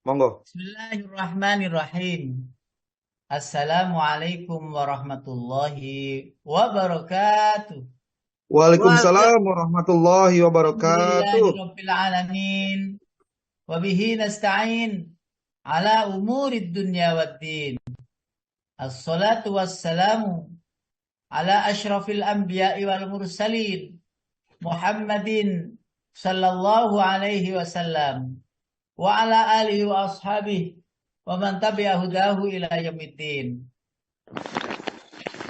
Monggo. Bismillahirrahmanirrahim. Assalamualaikum warahmatullahi wabarakatuh. Waalaikumsalam warahmatullahi wabarakatuh. Alhamdulillahirabbil alamin. Wa bihi nasta'in ala umurid dunya waddin. Assalatu wassalamu ala asyrafil anbiya'i wal mursalin Muhammadin sallallahu alaihi wasallam wa ala alihi wa ashabihi wa man tabi'a hudahu ila yaumiddin.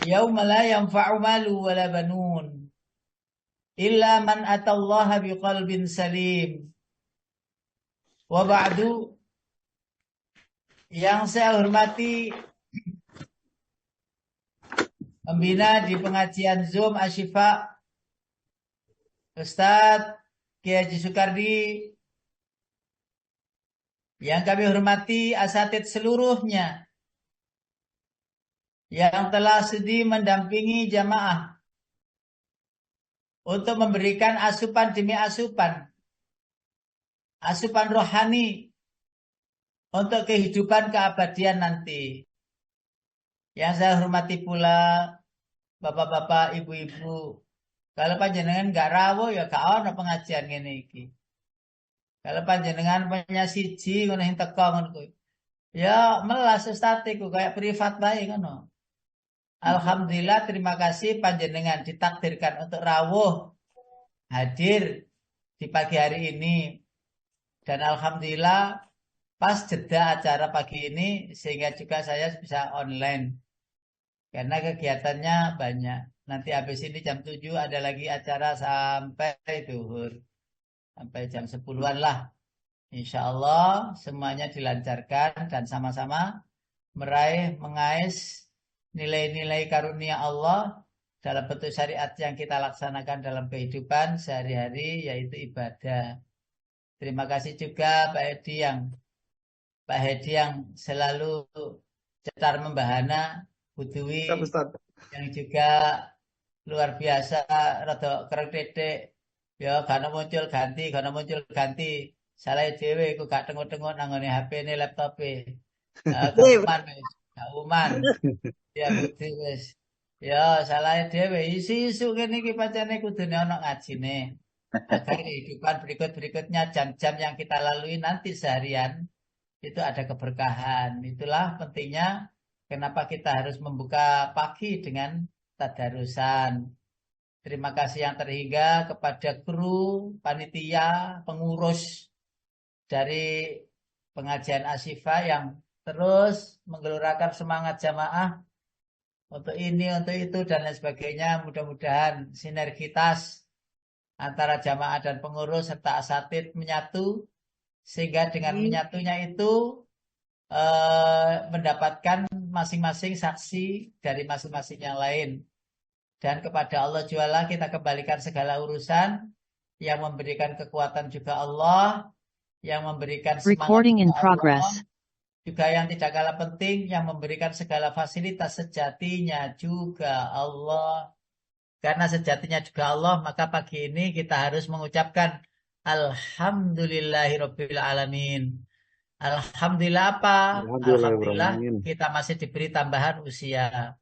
Yauma la yanfa'u malu wa la banun illa man atallaha biqalbin salim. Wa ba'du, yang saya hormati pembina di pengajian Zoom Asyifa Ustadz Kiai Haji Sukardi, yang kami hormati asatidz seluruhnya yang telah sudi mendampingi jamaah untuk memberikan asupan demi asupan rohani untuk kehidupan keabadian nanti. Yang saya hormati pula bapak-bapak, ibu-ibu, kalau panjenengan gak rawuh ya gak ono pengajian ngene iki. Kalau panjenengan punya siji ngono sing teko ngono kuwi. Ya melas ustatiku kayak privat bae ngono. Alhamdulillah, terima kasih panjenengan ditakdirkan untuk rawuh hadir di pagi hari ini. Dan alhamdulillah pas jeda acara pagi ini sehingga juga saya bisa online. Karena kegiatannya banyak. Nanti habis ini jam 7 ada lagi acara sampai duhur. Sampai jam 10-an lah. Insya Allah semuanya dilancarkan dan sama-sama mengais nilai-nilai karunia Allah dalam bentuk syariat yang kita laksanakan dalam kehidupan sehari-hari, yaitu ibadah. Terima kasih juga Pak Hedi yang selalu cetar membahana, Butuwi yang juga luar biasa, rada kereng titik. Ya, karena muncul ganti. Salah dhewe iku gak tengok-tengok nanggone HP-ne, laptope. Kauman. Ya bukti wis. Ya, salah dhewe. Isu-isu kene iki pancene kudune ana ngajine. Agar kehidupan berikutnya, jam-jam yang kita lalui nanti seharian itu ada keberkahan. Itulah pentingnya kenapa kita harus membuka pagi dengan tadarusan. Terima kasih yang terhingga kepada kru, panitia, pengurus dari pengajian Asyifa yang terus menggelorakan semangat jamaah untuk ini, untuk itu, dan lain sebagainya. Mudah-mudahan sinergitas antara jamaah dan pengurus serta asatid menyatu, sehingga dengan menyatunya itu mendapatkan masing-masing saksi dari masing-masing yang lain. Dan kepada Allah jualah kita kembalikan segala urusan. Yang memberikan kekuatan juga Allah, yang memberikan semangat juga Allah, juga yang tidak kalah penting, yang memberikan segala fasilitas sejatinya juga Allah. Karena sejatinya juga Allah, maka pagi ini kita harus mengucapkan Alhamdulillahirabbil alamin. Alhamdulillah apa? Alhamdulillah kita masih diberi tambahan usia.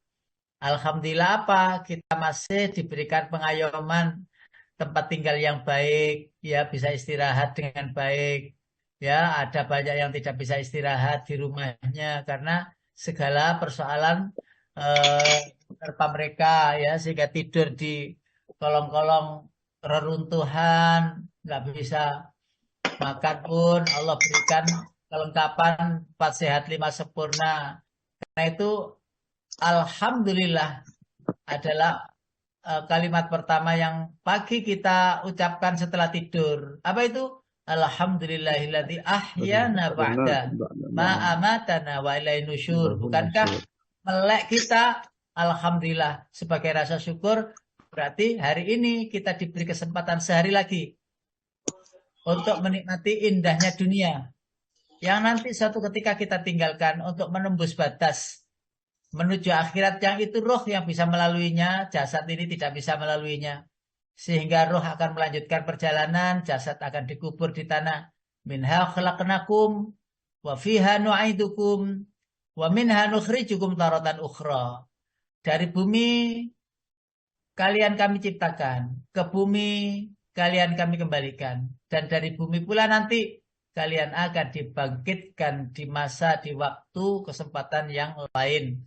Alhamdulillah apa? Kita masih diberikan pengayoman tempat tinggal yang baik, ya bisa istirahat dengan baik. Ya, ada banyak yang tidak bisa istirahat di rumahnya karena segala persoalan menerpa mereka, ya, sehingga tidur di kolong-kolong reruntuhan, nggak bisa makan pun Allah berikan kelengkapan 4 sehat 5 sempurna. Karena itu Alhamdulillah adalah kalimat pertama yang pagi kita ucapkan setelah tidur. Apa itu? Alhamdulillahilladzi ahyana ba'da ma amatana wa ilaihi nusyur. Bukankah melek kita alhamdulillah sebagai rasa syukur? Berarti hari ini kita diberi kesempatan sehari lagi untuk menikmati indahnya dunia yang nanti suatu ketika kita tinggalkan untuk menembus batas menuju akhirat, yang itu roh yang bisa melaluinya, jasad ini tidak bisa melaluinya. Sehingga roh akan melanjutkan perjalanan, jasad akan dikubur di tanah. Minha khalaqnakum wa fiha nu'idukum wa minha nukhrijukum taratan ukhra. Dari bumi kalian kami ciptakan, ke bumi kalian kami kembalikan, dan dari bumi pula nanti kalian akan dibangkitkan di masa, di waktu, kesempatan yang lain.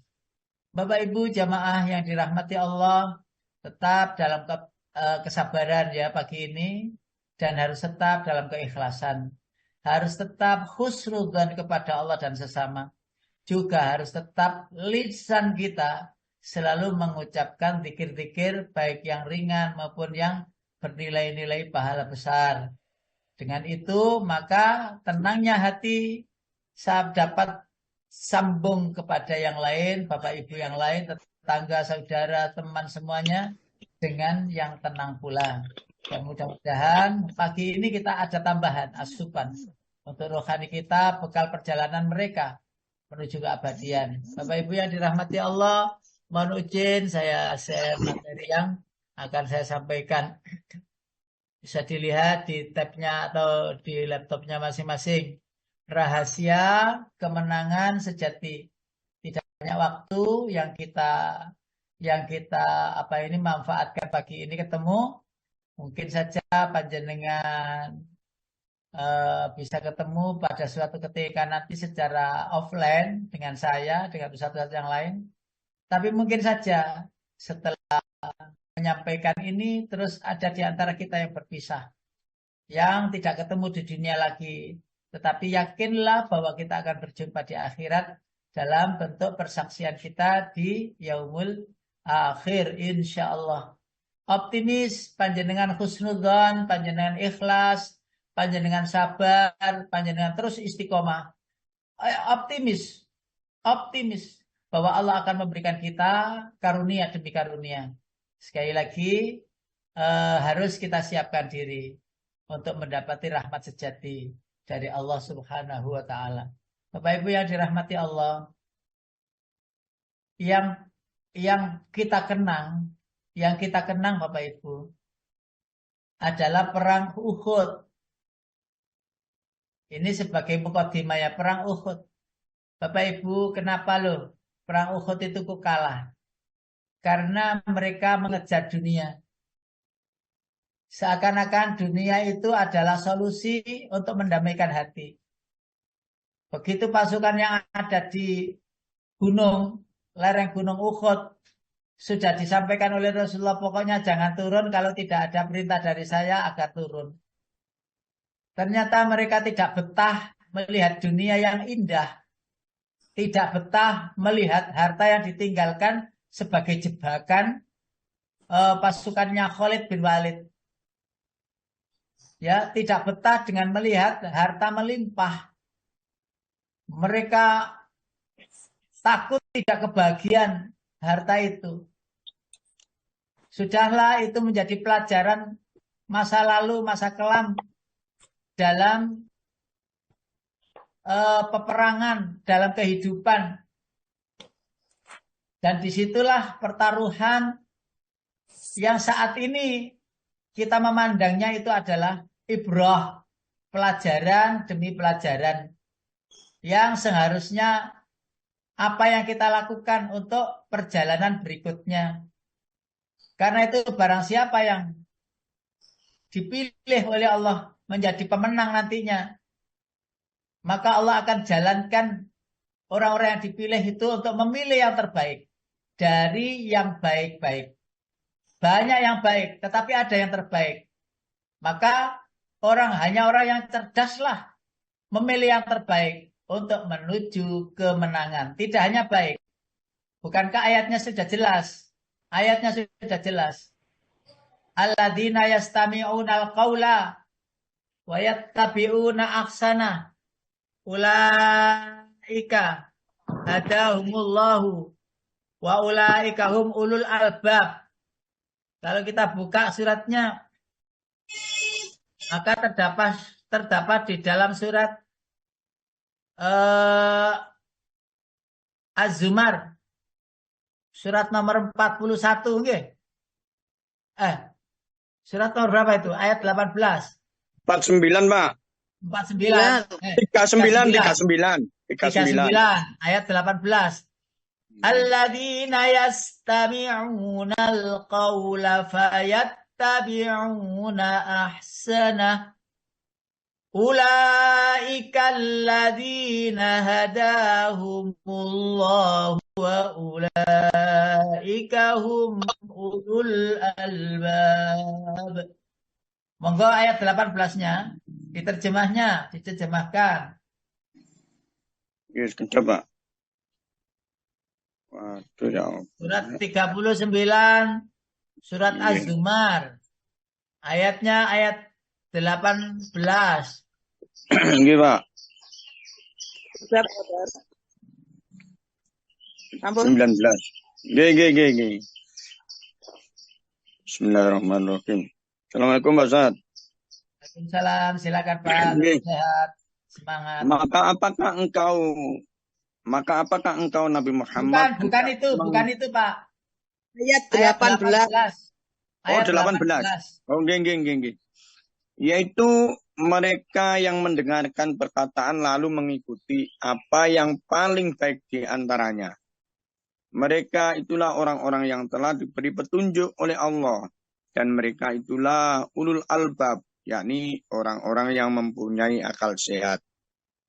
Bapak Ibu jamaah yang dirahmati Allah, tetap dalam kesabaran ya pagi ini, dan harus tetap dalam keikhlasan. Harus tetap husnudzon kepada Allah dan sesama. Juga harus tetap lisan kita selalu mengucapkan zikir-zikir baik yang ringan maupun yang bernilai-nilai pahala besar. Dengan itu maka tenangnya hati saat dapat sambung kepada yang lain, Bapak Ibu yang lain, tetangga, saudara, teman semuanya dengan yang tenang pula. Dan mudah-mudahan pagi ini kita ada tambahan asupan untuk rohani kita, bekal perjalanan mereka menuju keabadian. Bapak Ibu yang dirahmati Allah, mohon izin saya share materi yang akan saya sampaikan. Bisa dilihat di tabnya atau di laptopnya masing-masing. Rahasia kemenangan sejati. Tidak banyak waktu yang kita manfaatkan pagi ini ketemu. Mungkin saja panjenengan bisa ketemu pada suatu ketika nanti secara offline dengan saya, dengan ustadz yang lain. Tapi mungkin saja setelah menyampaikan ini terus ada di antara kita yang berpisah, yang tidak ketemu di dunia lagi. Tetapi yakinlah bahwa kita akan berjumpa di akhirat dalam bentuk persaksian kita di yaumul akhir insyaallah. Optimis, panjenengan husnudzon, panjenengan ikhlas, panjenengan sabar, panjenengan terus istiqomah. Optimis bahwa Allah akan memberikan kita karunia demi karunia. Sekali lagi harus kita siapkan diri untuk mendapati rahmat sejati dari Allah Subhanahu wa taala. Bapak Ibu yang dirahmati Allah, yang kita kenang Bapak Ibu adalah perang Uhud. Ini sebagai mukadimah ya, perang Uhud. Bapak Ibu, kenapa loh perang Uhud itu kok kalah? Karena mereka mengejar dunia. Seakan-akan dunia itu adalah solusi untuk mendamaikan hati. Begitu pasukan yang ada di lereng gunung Uhud sudah disampaikan oleh Rasulullah, pokoknya jangan turun kalau tidak ada perintah dari saya agar turun. Ternyata mereka tidak betah melihat dunia yang indah. Tidak betah melihat harta yang ditinggalkan sebagai jebakan pasukannya Khalid bin Walid. Ya, tidak betah dengan melihat harta melimpah. Mereka takut tidak kebahagiaan harta itu. Sudahlah itu menjadi pelajaran masa lalu, masa kelam dalam peperangan, dalam kehidupan. Dan disitulah pertaruhan yang saat ini kita memandangnya itu adalah ibrah, pelajaran demi pelajaran. Yang seharusnya apa yang kita lakukan untuk perjalanan berikutnya. Karena itu barang siapa yang dipilih oleh Allah menjadi pemenang nantinya, maka Allah akan jalankan orang-orang yang dipilih itu untuk memilih yang terbaik dari yang baik-baik. Banyak yang baik, tetapi ada yang terbaik. Maka hanya orang yang cerdaslah memilih yang terbaik untuk menuju kemenangan. Tidak hanya baik. Bukankah ayatnya sudah jelas? Ayatnya sudah jelas. Alladzina yastami'una al-qawla wa yattabi'una ahsana. Ulaika hadahumullahu wa ulaika hum ulul albab. Kalau kita buka suratnya, maka terdapat di dalam surat Az-Zumar, surat nomor 41, nggih. Surat nomor berapa itu? Ayat 18. 49, Pak. 49. 39, 39. 39. 39 ayat 18. Alladzina yastami'unal qawla fayattabi'una ahsanah. Ulaika alladzina hadahumullahu wa ulaika hum ulul albab. Monggo ayat 18-nya diterjemahkan. Yes, coba. Waduh ya. Surat 39 surat Iya. Az-Zumar. Ayatnya ayat 18. Nggih, Pak. Ampun. 19. Nggih. Bismillahirrahmanirrahim. Assalamualaikum, Pak Ustaz. Waalaikumsalam, silakan Pak. Nggih. Sehat, semangat. Maka apakah engkau Nabi Muhammad? Bukan itu Pak. Ayat Ayat 18. 18. Oh, Ayat 18. Oh, nggih. Yaitu mereka yang mendengarkan perkataan lalu mengikuti apa yang paling baik di antaranya. Mereka itulah orang-orang yang telah diberi petunjuk oleh Allah. Dan mereka itulah ulul albab, yakni orang-orang yang mempunyai akal sehat.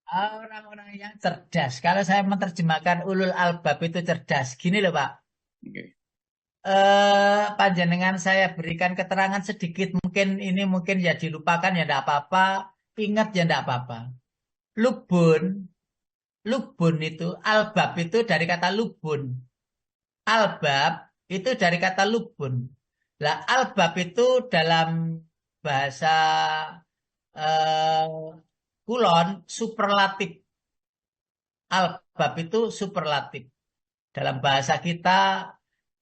Orang-orang yang cerdas. Kalau saya menerjemahkan ulul albab itu cerdas. Gini loh Pak. Okay. Panjenengan saya berikan keterangan sedikit. Mungkin ya dilupakan ya tidak apa-apa. Ingat ya tidak apa-apa. Lubun itu, albab itu dari kata lubun. Albab itu dari kata lubun. Lah albab itu dalam bahasa kulon superlatif. Albab itu superlatif. Dalam bahasa kita,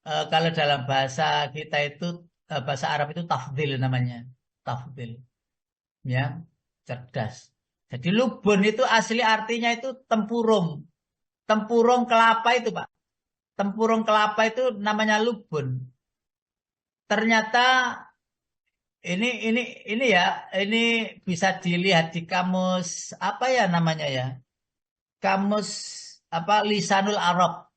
kalau dalam bahasa kita itu, bahasa Arab itu tafdil namanya. Tafdil. Ya, cerdas. Jadi lubun itu asli artinya itu tempurung. Tempurung kelapa itu Pak. Tempurung kelapa itu namanya lubun. Ternyata ini bisa dilihat di kamus apa ya namanya ya? Kamus apa Lisanul Arab.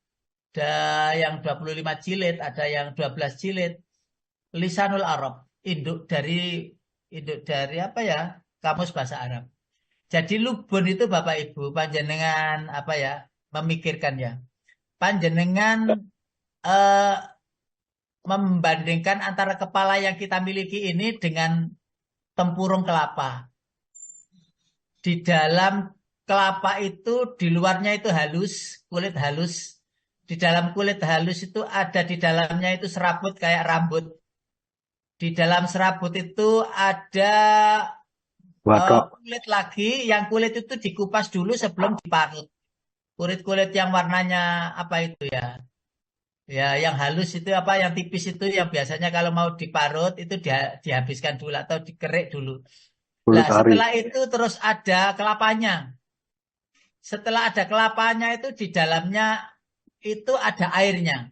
Ada yang 25 jilid, ada yang 12 jilid. Lisanul Arab, induk dari apa ya? Kamus bahasa Arab. Jadi lubun itu Bapak Ibu panjenengan apa ya? Memikirkan ya. Panjenengan membandingkan antara kepala yang kita miliki ini dengan tempurung kelapa. Di dalam kelapa itu, di luarnya itu halus, kulit halus. Di dalam kulit halus itu ada di dalamnya itu serabut kayak rambut. Di dalam serabut itu ada kulit lagi, yang kulit itu dikupas dulu sebelum diparut. Kulit-kulit yang warnanya apa itu ya? Ya, yang halus itu apa, yang tipis itu yang biasanya kalau mau diparut itu dihabiskan dulu atau dikerik dulu. Nah, setelah itu terus ada kelapanya. Setelah ada kelapanya itu di dalamnya itu ada airnya.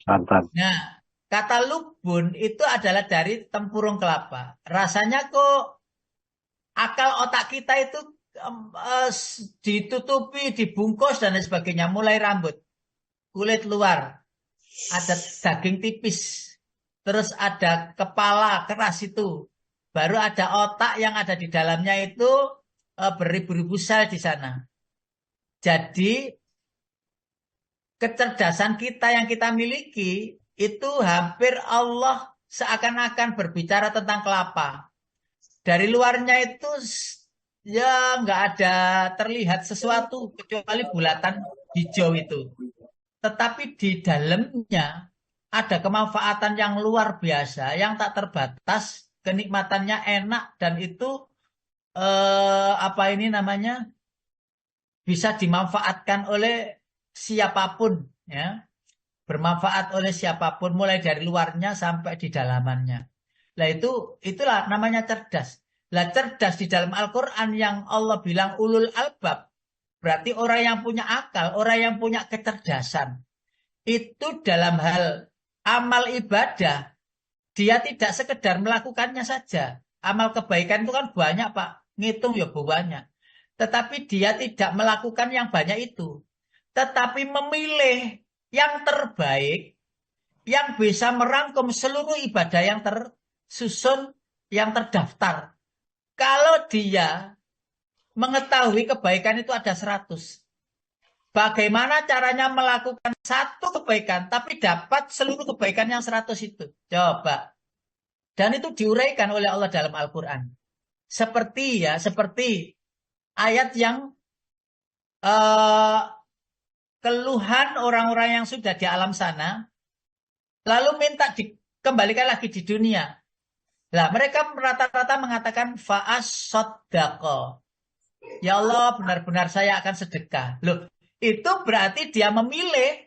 Santan. Nah, kata lubun itu adalah dari tempurung kelapa. Rasanya kok akal otak kita itu ditutupi, dibungkus dan lain sebagainya. Mulai rambut, kulit luar, ada daging tipis, terus ada kepala keras itu, baru ada otak yang ada di dalamnya itu beribu-ribu sel di sana. Jadi kecerdasan kita yang kita miliki itu hampir Allah seakan-akan berbicara tentang kelapa. Dari luarnya itu ya nggak ada terlihat sesuatu kecuali bulatan hijau itu. Tetapi di dalamnya ada kemanfaatan yang luar biasa, yang tak terbatas, kenikmatannya enak dan itu bisa dimanfaatkan oleh siapapun, ya, bermanfaat oleh siapapun, mulai dari luarnya sampai di dalamannya. Lah itulah namanya cerdas. Lah cerdas di dalam Al-Quran yang Allah bilang ulul albab, berarti orang yang punya akal, orang yang punya kecerdasan. Itu dalam hal amal ibadah, dia tidak sekedar melakukannya saja. Amal kebaikan itu kan banyak Pak. ngitung ya banyak. Tetapi dia tidak melakukan yang banyak itu. Tetapi memilih yang terbaik, yang bisa merangkum seluruh ibadah yang tersusun, yang terdaftar. Kalau dia mengetahui kebaikan itu ada 100. Bagaimana caranya melakukan satu kebaikan, tapi dapat seluruh kebaikan yang 100 itu? Coba. Dan itu diuraikan oleh Allah dalam Al-Quran. Seperti ayat yang keluhan orang-orang yang sudah di alam sana, lalu minta dikembalikan lagi di dunia. Nah, mereka rata-rata mengatakan fa'as soddaqo. Ya Allah, benar-benar saya akan sedekah. Loh, itu berarti dia memilih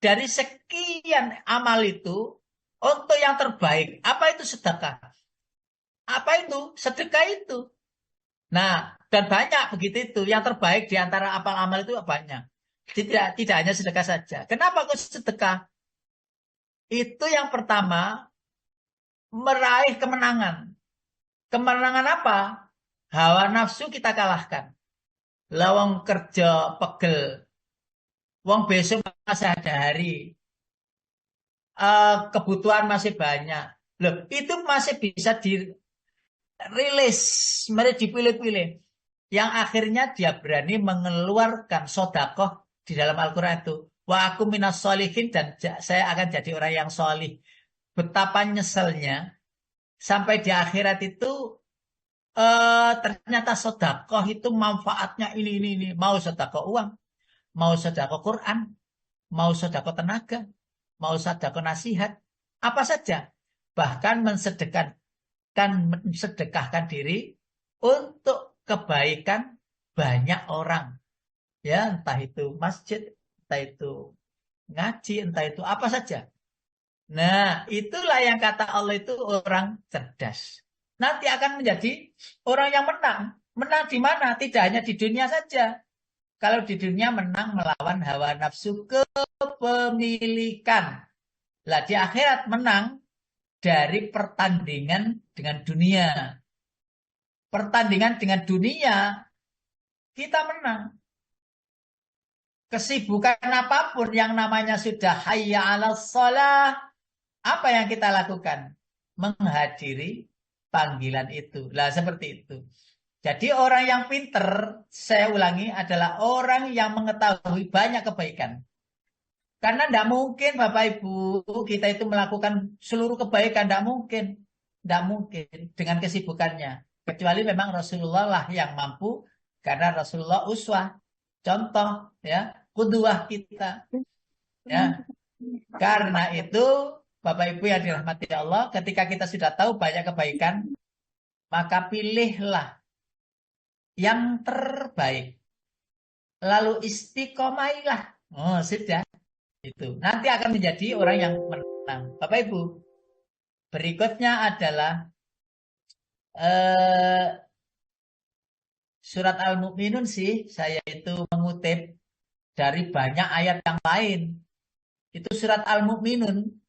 dari sekian amal itu untuk yang terbaik. Apa itu sedekah? Apa itu? Sedekah itu. Nah, dan banyak begitu itu. Yang terbaik di antara amal-amal itu banyak. Tidak hanya sedekah saja. Kenapa kok sedekah? Itu yang pertama, meraih kemenangan. Kemenangan apa? Hawa nafsu kita kalahkan. Lawang kerja pegel. Wong besok masih ada hari. Kebutuhan masih banyak. Loh, itu masih bisa dirilis, mereka dipilih-pilih. Yang akhirnya dia berani mengeluarkan sodakoh di dalam Al-Quran itu. Wa aku minas solihin, dan saya akan jadi orang yang solih. Betapa nyeselnya sampai di akhirat itu ternyata sodakoh itu manfaatnya ini. Mau sodakoh uang, mau sodakoh Quran, mau sodakoh tenaga, mau sodakoh nasihat, apa saja. Bahkan mensedekahkan diri untuk kebaikan banyak orang. Ya, entah itu masjid, entah itu ngaji, entah itu apa saja. Nah, itulah yang kata Allah itu orang cerdas. Nanti akan menjadi orang yang menang. Menang di mana? Tidak hanya di dunia saja. Kalau di dunia menang melawan hawa nafsu kepemilikan. Lah di akhirat menang dari pertandingan dengan dunia. Pertandingan dengan dunia kita menang. Kesibukan apapun yang namanya sudah hayya 'alas shalah, apa yang kita lakukan? Menghadiri panggilan itu. Lah seperti itu. Jadi orang yang pinter, saya ulangi, adalah orang yang mengetahui banyak kebaikan. Karena tidak mungkin Bapak Ibu kita itu melakukan seluruh kebaikan. Tidak mungkin. Tidak mungkin dengan kesibukannya. Kecuali memang Rasulullah lah yang mampu. Karena Rasulullah uswah. Contoh, ya, kuduah kita. Ya. Karena itu Bapak Ibu yang dirahmati Allah, ketika kita sudah tahu banyak kebaikan, maka pilihlah yang terbaik. Lalu istiqomailah. Oh, sudah. Itu. Nanti akan menjadi orang yang menang. Bapak Ibu, berikutnya adalah surat Al-Mu'minun sih. Saya itu mengutip dari banyak ayat yang lain. Itu surat Al-Mu'minun.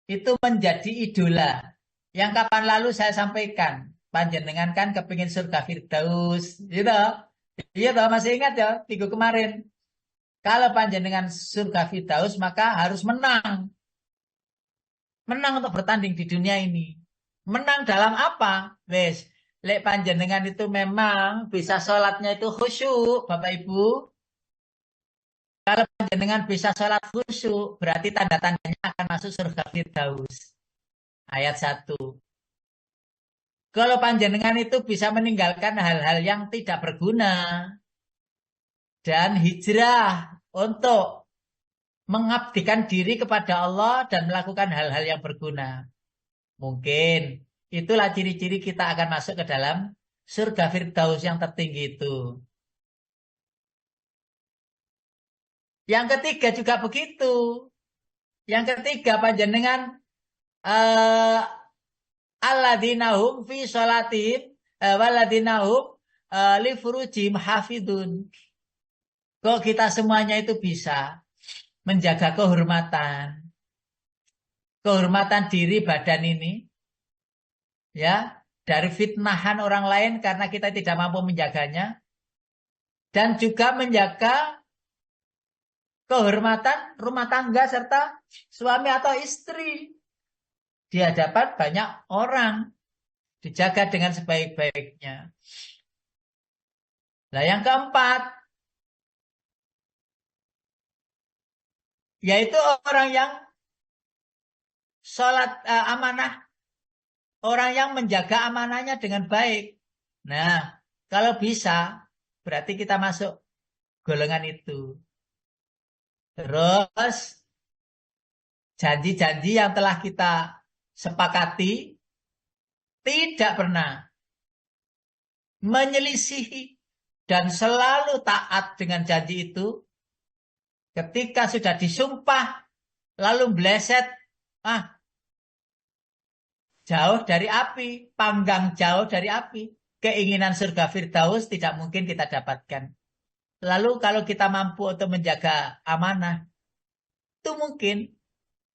Itu menjadi idola. Yang kapan lalu saya sampaikan. Panjenengan kan kepingin surga Firdaus. Gitu. Iya toh, masih ingat ya, minggu kemarin. Kalau panjenengan surga Firdaus, maka harus menang. Menang untuk bertanding di dunia ini. Menang dalam apa? Wes, lek panjenengan itu memang bisa sholatnya itu khusyuk, Bapak Ibu. Kalau panjenengan bisa sholat khusyuk, berarti tanda-tandanya akan masuk surga Firdaus. Ayat 1. Kalau panjenengan itu bisa meninggalkan hal-hal yang tidak berguna dan hijrah untuk mengabdikan diri kepada Allah dan melakukan hal-hal yang berguna. Mungkin itulah ciri-ciri kita akan masuk ke dalam surga Firdaus yang tertinggi itu. Yang ketiga juga begitu. Yang ketiga panjenengan alladzina hum fi sholatihim walladzina hum li furujihim hafidun. Kok kita semuanya itu bisa menjaga kehormatan diri badan ini, ya, dari fitnahan orang lain karena kita tidak mampu menjaganya. Dan juga menjaga kehormatan rumah tangga serta suami atau istri di hadapan banyak orang. Dijaga dengan sebaik-baiknya. Nah, yang keempat, yaitu orang yang sholat amanah, orang yang menjaga amanahnya dengan baik. Nah, kalau bisa, berarti kita masuk golongan itu. Terus, janji-janji yang telah kita sepakati, tidak pernah menyelisihi dan selalu taat dengan janji itu. Ketika sudah disumpah, lalu meleset, jauh dari api, panggang jauh dari api. Keinginan surga Firdaus tidak mungkin kita dapatkan. Lalu kalau kita mampu untuk menjaga amanah, itu mungkin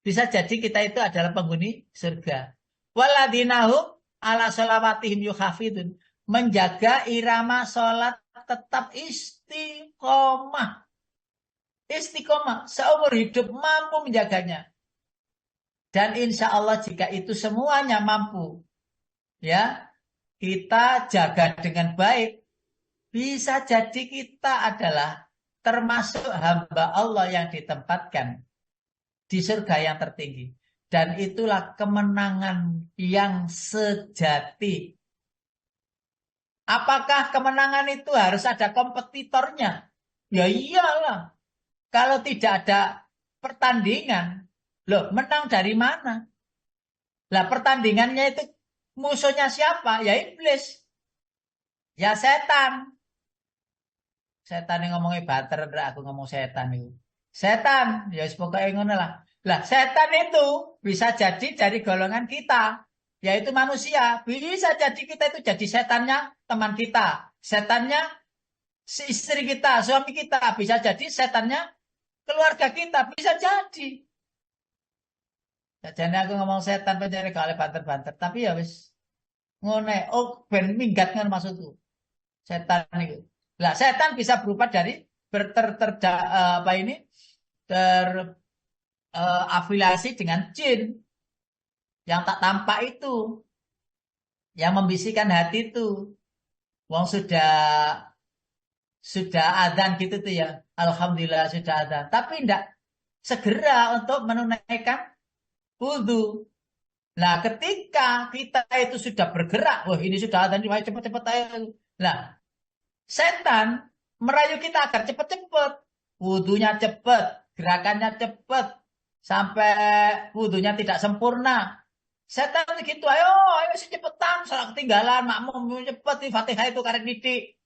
bisa jadi kita itu adalah penghuni surga. Waladinahum ala sholawatihim yukhafidun. Menjaga irama sholat tetap istiqomah. Istiqomah. Seumur hidup mampu menjaganya. Dan insya Allah jika itu semuanya mampu. Ya, kita jaga dengan baik. Bisa jadi kita adalah termasuk hamba Allah yang ditempatkan di surga yang tertinggi. Dan itulah kemenangan yang sejati. Apakah kemenangan itu harus ada kompetitornya? Ya iyalah. Kalau tidak ada pertandingan, loh menang dari mana? Lah pertandingannya itu musuhnya siapa? Ya iblis. Ya setan. Setan yang ngomongnya banter, aku ngomong setan itu. Setan, ya pokoknya ngono lah. Lah setan itu bisa jadi dari golongan kita. Yaitu manusia. Bisa jadi kita itu jadi setannya teman kita. Setannya si istri kita, suami kita. Bisa jadi setannya keluarga kita. Bisa jadi. Jadi aku ngomong setan pencari kali banter-banter. Tapi ya wis. Ngone. Oh ben minggat kan maksudku. Setan itu. Lah setan bisa berupa dari terafiliasi dengan jin. Yang tak tampak itu. Yang membisikkan hati itu. Wong sudah adzan gitu tuh ya. Alhamdulillah sudah adzan. Tapi tidak segera untuk menunaikan wudu. Nah ketika kita itu sudah bergerak. Wah ini sudah adzan. Cepat-cepat ayo. Nah setan merayu kita agar cepat-cepat. Wudunya cepat. Gerakannya cepat. Sampai wudunya tidak sempurna. Setan gitu, ayo cepetan, salah ketinggalan, makmum cepet nih Fatihah itu karek didik.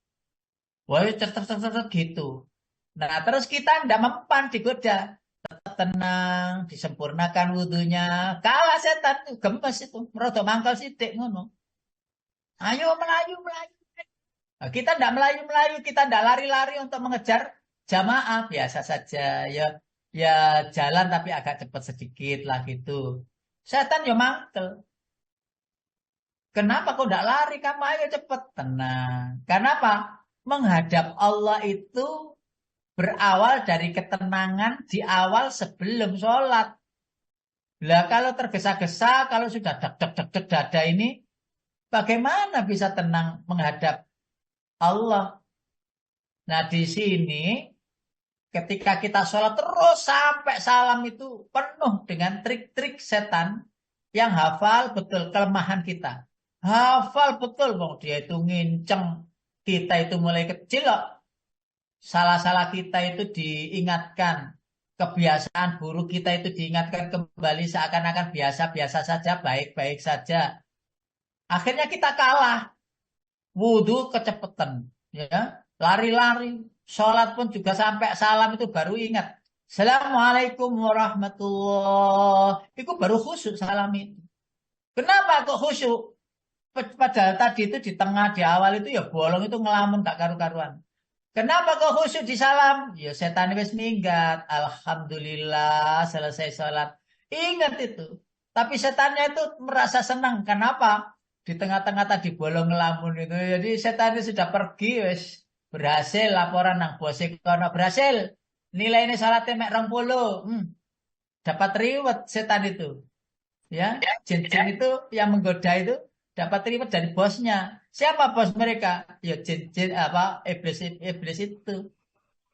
Wah, cerita gitu. Nah, terus kita ndak mempan digoda. Tetap tenang, disempurnakan wudunya. Kalah setan, gemes itu, merodok mangkal sidik ngono. Ayo melayu. Nah, kita ndak melayu, kita ndak lari-lari untuk mengejar jamaah, biasa saja. Ya jalan tapi agak cepat sedikit lah gitu. Setan ya mangkel. Kenapa kok tidak lari? Kamu ayo cepet. Tenang. Kenapa? Menghadap Allah itu berawal dari ketenangan di awal sebelum sholat. Lah kalau tergesa-gesa, kalau sudah deg-deg dada ini, bagaimana bisa tenang menghadap Allah? Nah di sini, ketika kita sholat terus sampai salam itu penuh dengan trik-trik setan yang hafal betul kelemahan kita. Hafal betul, bang. Dia itu nginceng. Kita itu mulai kecil loh. Salah-salah kita itu diingatkan. Kebiasaan buruk kita itu diingatkan kembali seakan-akan biasa-biasa saja, baik-baik saja. Akhirnya kita kalah. Wudhu kecepatan. Ya, lari-lari. Sholat pun juga sampai salam itu baru ingat. Assalamualaikum warahmatullahi. Itu baru khusyuk salam itu. Kenapa kok khusyuk? Padahal tadi itu di tengah, di awal itu ya bolong itu ngelamun gak karu-karuan. Kenapa kok khusyuk di salam? Ya setan wis minggat. Alhamdulillah selesai sholat. Ingat itu. Tapi setannya itu merasa senang. Kenapa? di tengah-tengah tadi bolong ngelamun itu. Jadi setan itu sudah pergi, wes berhasil laporan nang bos kono berhasil. Nilai ini salatnya mek 20. Dapat reward setan itu. Ya, jin-jin itu yang menggoda itu dapat reward dari bosnya. Siapa bos mereka? Ya jin-jin apa iblis itu.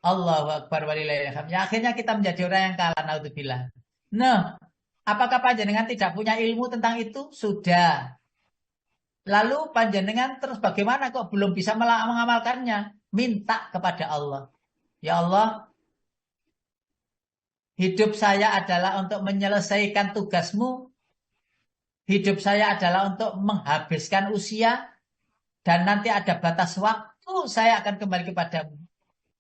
Allahu Akbar walillahil hamd. Ya, akhirnya kita menjadi orang yang kalah, naudzubillah. Nah, apakah panjenengan tidak punya ilmu tentang itu? Sudah. Lalu panjenengan terus bagaimana kok belum bisa mengamalkannya? Minta kepada Allah. Ya Allah, hidup saya adalah untuk menyelesaikan tugasmu. Hidup saya adalah untuk menghabiskan usia. Dan nanti ada batas waktu saya akan kembali kepadamu.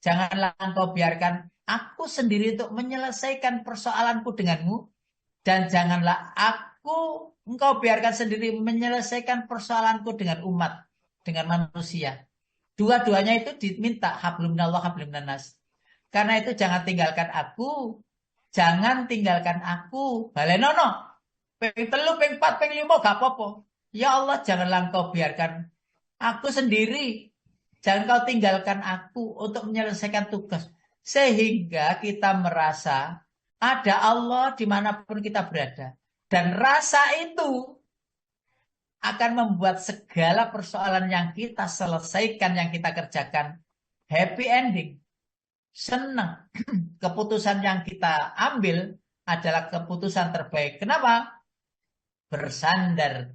Janganlah engkau biarkan aku sendiri untuk menyelesaikan persoalanku denganmu. Dan janganlah engkau biarkan sendiri menyelesaikan persoalanku dengan umat, dengan manusia. Dua-duanya itu diminta hablum minallah hablum minannas. Karena itu jangan tinggalkan aku, jangan tinggalkan aku. Balenono, ping 3, ping 4, ping 5 gak apa-apa. Ya Allah, janganlah engkau biarkan aku sendiri. Jangan kau tinggalkan aku untuk menyelesaikan tugas. Sehingga kita merasa ada Allah dimanapun kita berada. Dan rasa itu akan membuat segala persoalan yang kita selesaikan, yang kita kerjakan, happy ending. Senang. Keputusan yang kita ambil adalah keputusan terbaik. Kenapa? Bersandar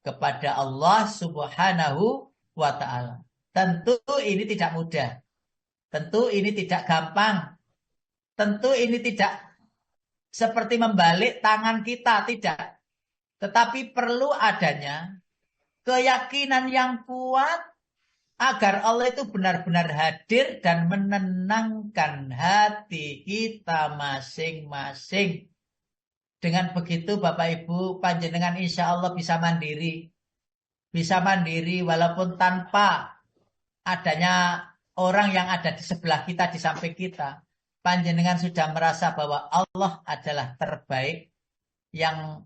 kepada Allah Subhanahu wa Ta'ala. Tentu ini tidak mudah. Tentu ini tidak gampang. Tentu ini tidak seperti membalik tangan kita, tidak. Tetapi perlu adanya keyakinan yang kuat agar Allah itu benar-benar hadir dan menenangkan hati kita masing-masing. Dengan begitu Bapak Ibu, panjenengan insya Allah bisa mandiri. Bisa mandiri walaupun tanpa adanya orang yang ada di sebelah kita, di samping kita. Panjenengan sudah merasa bahwa Allah adalah terbaik yang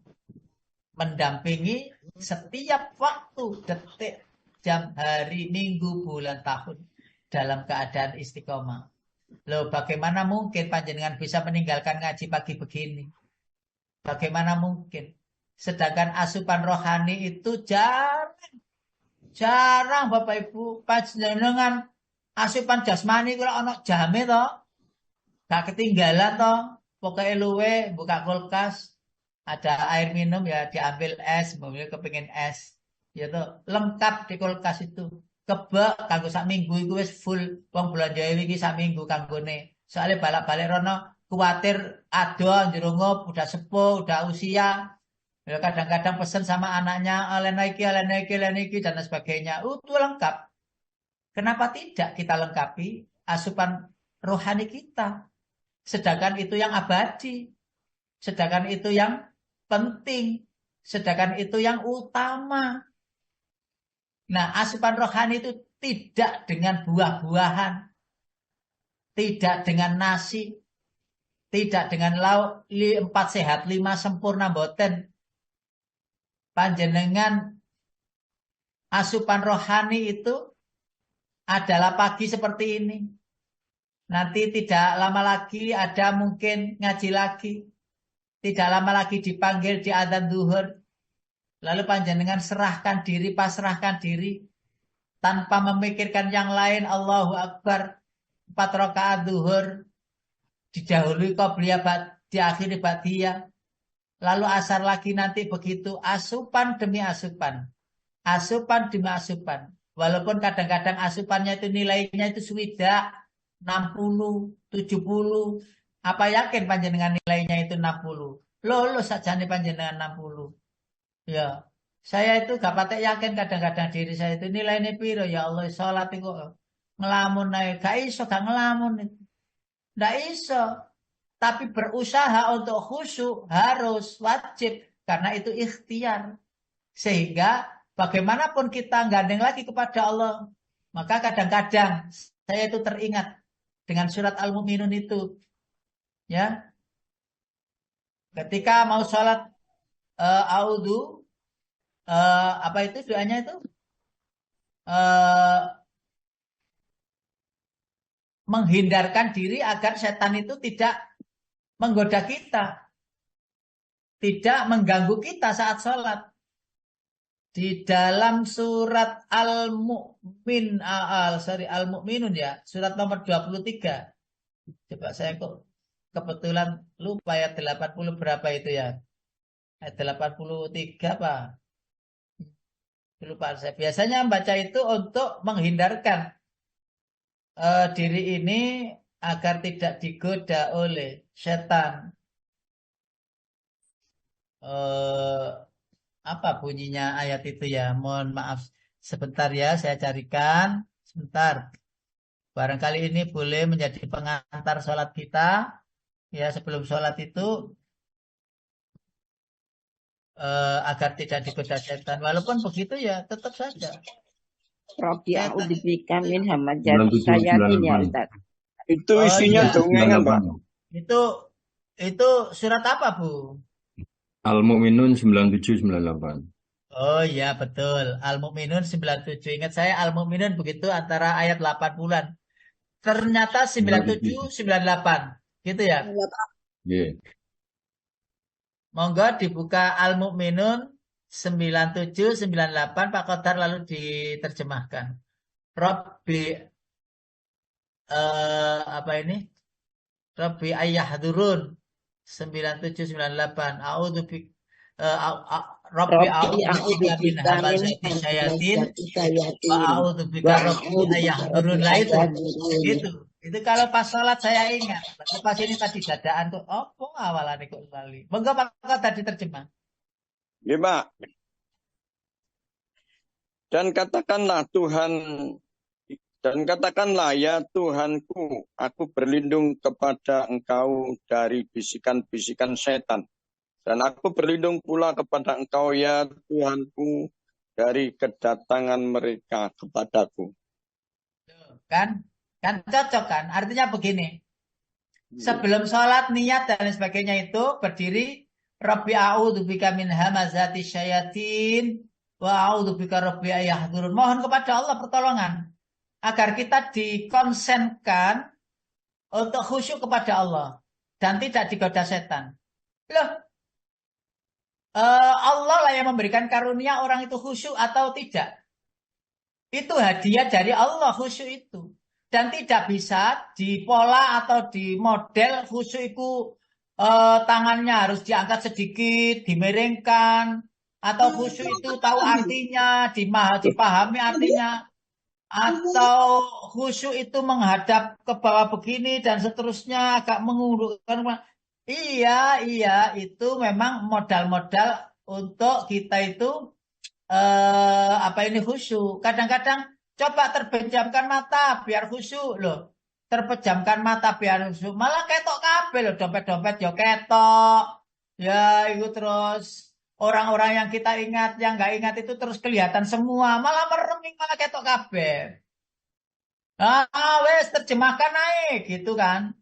mendampingi setiap waktu, detik, jam, hari, minggu, bulan, tahun dalam keadaan istiqomah. Loh, bagaimana mungkin panjenengan bisa meninggalkan ngaji pagi begini? Bagaimana mungkin? Sedangkan asupan rohani itu jarang Bapak Ibu. Panjenengan asupan jasmani kalau ana jame to, gak ketinggalan to. Pokoknya luwe buka kulkas, ada air minum ya diambil es, mobil kepingin es. Ya tuh lengkap di kulkas itu. Kebak kanggo sak minggu itu wis full. Wong belanja iki sak minggu kanggone. Soalnya balik-balik rono kuatir adon jerungup udah sepuh, udah usia. Ya, kadang-kadang pesen sama anaknya alena iki dan sebagainya. Itu lengkap. Kenapa tidak kita lengkapi asupan rohani kita? Sedangkan itu yang abadi. Sedangkan itu yang penting. Sedangkan itu yang utama. Nah, asupan rohani itu tidak dengan buah-buahan. Tidak dengan nasi. Tidak dengan lauk 4 sehat 5 sempurna boten. Panjenengan asupan rohani itu adalah pagi seperti ini. Nanti tidak lama lagi ada mungkin ngaji lagi. Tidak lama lagi dipanggil di adzan zuhur. Lalu panjenengan serahkan diri, pasrahkan diri. Tanpa memikirkan yang lain. Allahu Akbar. 4 rakaat zuhur. Didahului qobliyah, diakhiri ba'diyah. Lalu asar lagi nanti begitu. Asupan demi asupan. Asupan demi asupan. Walaupun kadang-kadang asupannya itu nilainya itu swidak. 60, 70. Apa yakin panjenengan nilainya itu 60? Lolos saja nih panjenengan 60. Ya, saya itu gak patek yakin kadang-kadang diri saya itu nilainya piro. Ya Allah, sholat itu ngelamun naik. Gak iso, gak ngelamun itu. Gak iso. Tapi berusaha untuk khusyuk harus wajib. Karena itu ikhtiar. Sehingga bagaimanapun kita gandeng lagi kepada Allah. Maka kadang-kadang saya itu teringat dengan surat Al-Mu'minun itu. Ya. Ketika mau sholat a'udhu apa itu doanya itu? Eh, Menghindarkan diri agar setan itu tidak menggoda kita, tidak mengganggu kita saat sholat. Di dalam surat Al-Mu'minun ya, surat nomor 23. Coba saya kok kebetulan lupa ya 80 berapa itu ya. 83 apa? Lupa saya. Biasanya baca itu untuk menghindarkan diri ini agar tidak digoda oleh setan. Apa bunyinya ayat itu ya? Mohon maaf sebentar ya, saya carikan. Sebentar. Barangkali ini boleh menjadi pengantar sholat kita. Ya, sebelum sholat itu agar tidak digoda setan. Walaupun begitu ya, tetap saja. Robi Setan a'udzubika min hamazati 97, syayatin ya 98. Ustaz. Itu Oh isinya iya, dongengan, Pak. 98. itu surat apa, Bu? Al-Mu'minun 97, 98. Oh iya, betul. Al-Mu'minun 97. Ingat saya Al-Mu'minun begitu antara ayat 80-an. Ternyata 97, 98. Gitu ya. Iya. Monggo dibuka Al-Mu'minun 97, 98 Pak Qadar lalu diterjemahkan. Rabbi apa ini? Rabbi ayyahdurun 97, 98. Rabbi Robi a'udzubika min a'udzubika min hamazati syayatin hamazati syayatin wa wa a'udzubika rabbi ayyahdurun. Lah itu. a'udzubika Gitu. Itu kalau pas sholat saya ingat. Pas ini tadi dadaan tuh. Apa awalan kok lali. Monggo Pak Qadar diterjemah. Ya, Pak. Dan katakanlah ya Tuhanku, aku berlindung kepada Engkau dari bisikan-bisikan setan. Dan aku berlindung pula kepada Engkau ya Tuhanku dari kedatangan mereka kepadaku. Kan cocok kan? Artinya begini. Sebelum sholat niat dan sebagainya itu berdiri Rabbi a'udzubika min hamazati syayatin wa a'udzubika rabbi ayahdurun. Mohon kepada Allah pertolongan agar kita dikonsenkan untuk khusyuk kepada Allah dan tidak digoda setan. Loh, Allah lah yang memberikan karunia orang itu khusyuk atau tidak. Itu hadiah dari Allah khusyuk itu. Dan tidak bisa dipola atau di model khusyuk itu tangannya harus diangkat sedikit, dimiringkan. Atau khusyuk itu tahu artinya, dipahami artinya. Atau khusyuk itu menghadap ke bawah begini dan seterusnya agak mengundukkan. Iya, itu memang modal-modal untuk kita itu khusyuk. Kadang-kadang coba terpejamkan mata biar khusyuk loh. Terpejamkan mata biar khusyuk. Malah ketok kabel loh, dompet-dompet ya ketok. Ya, itu terus orang-orang yang kita ingat, yang nggak ingat itu terus kelihatan semua. Malah mereming, malah ketok kabel. Wes terjemahkan naik gitu kan.